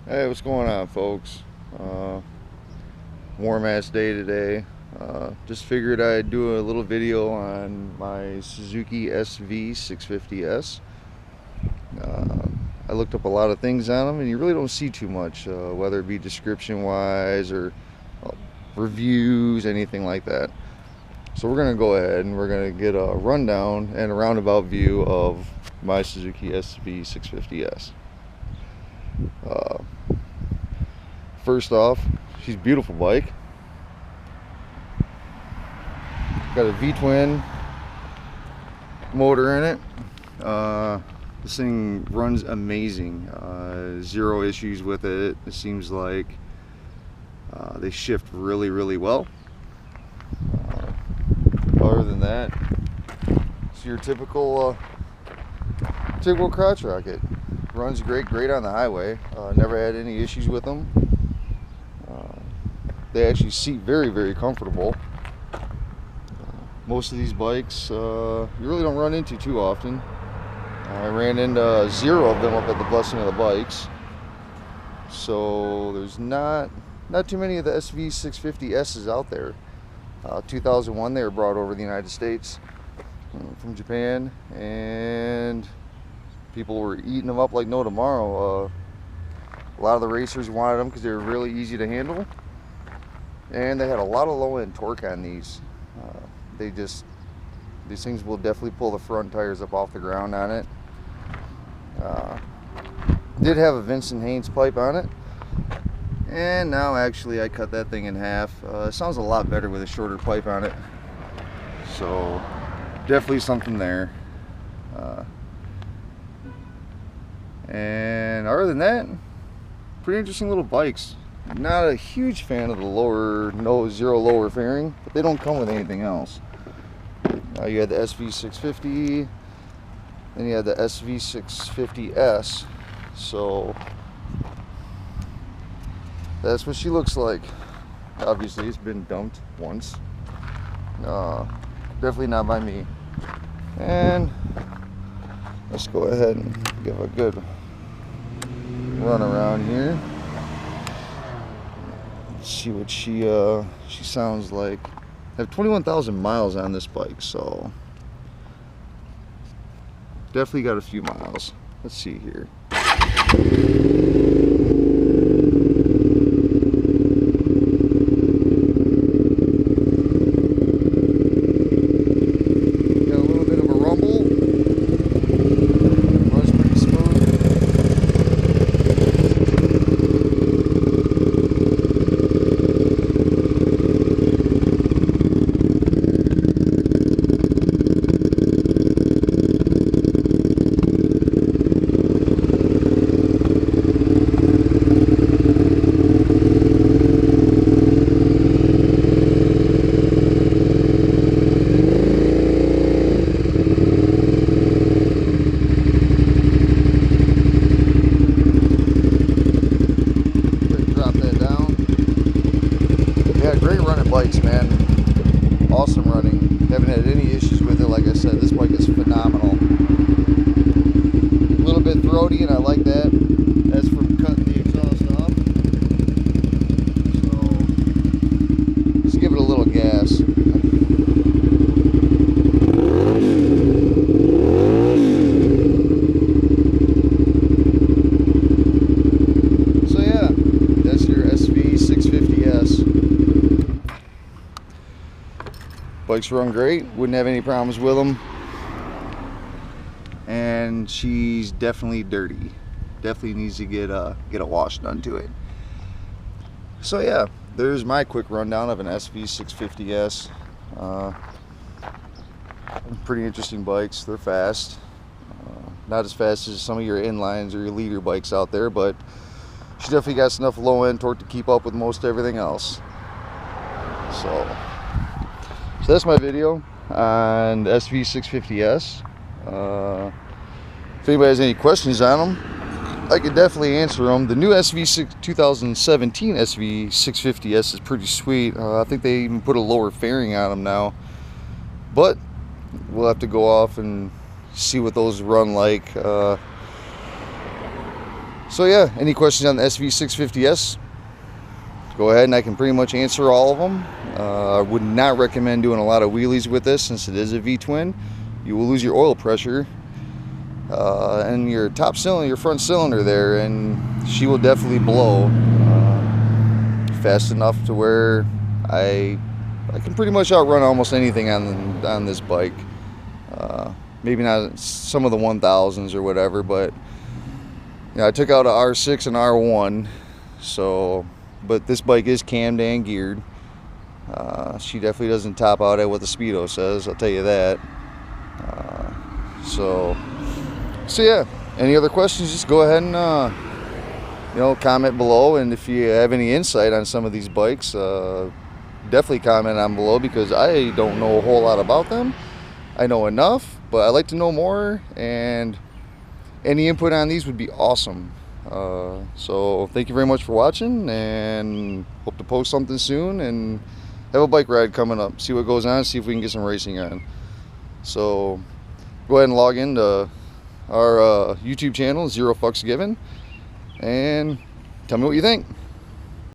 Hey, what's going on, folks? Warm ass day today. Just figured I'd do a little video on my Suzuki SV650s. I looked up a lot of things on them, and you really don't see too much, whether it be description wise or reviews, anything like that. So we're going to go ahead and we're going to get a rundown and a roundabout view of my Suzuki SV650s. First off, she's a beautiful bike. Got a V-twin motor in it. This thing runs amazing. Zero issues with it. It seems like they shift really well. Other than that, it's your typical crotch rocket. Runs great on the highway. Never had any issues with them. They actually seat very comfortable. Most of these bikes you really don't run into too often. I ran into 0 of them up at the Blessing of the Bikes. So there's not too many of the SV650s out there. 2001 they were brought over to the United States from Japan, and people were eating them up like no tomorrow. A lot of the racers wanted them because they were really easy to handle, and they had a lot of low-end torque on these. These things will definitely pull the front tires up off the ground on it. Did have a Vincent Haynes pipe on it, and now actually I cut that thing in half. It sounds a lot better with a shorter pipe on it, so definitely something there. And other than that, pretty interesting little bikes. Not a huge fan of the zero lower fairing, but they don't come with anything else. You had the SV650, then you had the SV650s. So that's what she looks like. Obviously, it's been dumped once. Definitely not by me. And let's go ahead and give a good run around here. Let's see what she sounds like. I have 21,000 miles on this bike, so definitely got a few miles. Let's see here. Bikes, man, awesome running. Haven't had any issues with it. Like I said, this bike is phenomenal. A little bit throaty, and I like that. That's from cutting the exhaust off. So just give it a little gas. So yeah, that's your SV650s. Bikes run great, wouldn't have any problems with them, and she's definitely dirty. Definitely needs to get a wash done to it. So yeah, there's my quick rundown of an SV650s. Pretty interesting bikes. They're fast, not as fast as some of your inlines or your leader bikes out there, but she definitely got enough low-end torque to keep up with most everything else. So that's my video on the SV650s. If anybody has any questions on them, I could definitely answer them. The new 2017 SV650s is pretty sweet. I think they even put a lower fairing on them now, but we'll have to go off and see what those run like. So yeah, any questions on the SV650s? Go ahead and I can pretty much answer all of them. I would not recommend doing a lot of wheelies with this since it is a V-twin. You will lose your oil pressure and your top cylinder, your front cylinder there, and she will definitely blow fast enough to where I can pretty much outrun almost anything on this bike. Maybe not some of the 1000s or whatever, but yeah, I took out a R6 and R1, so. But this bike is cammed and geared. She definitely doesn't top out at what the speedo says, I'll tell you that. So yeah, any other questions, just go ahead and comment below. And if you have any insight on some of these bikes, definitely comment on below, because I don't know a whole lot about them. I know enough, but I'd like to know more, and any input on these would be awesome. So thank you very much for watching, and hope to post something soon and have a bike ride coming up, see what goes on, see if we can get some racing on. So go ahead and log into our YouTube channel, Zero Fucks Given, and tell me what you think.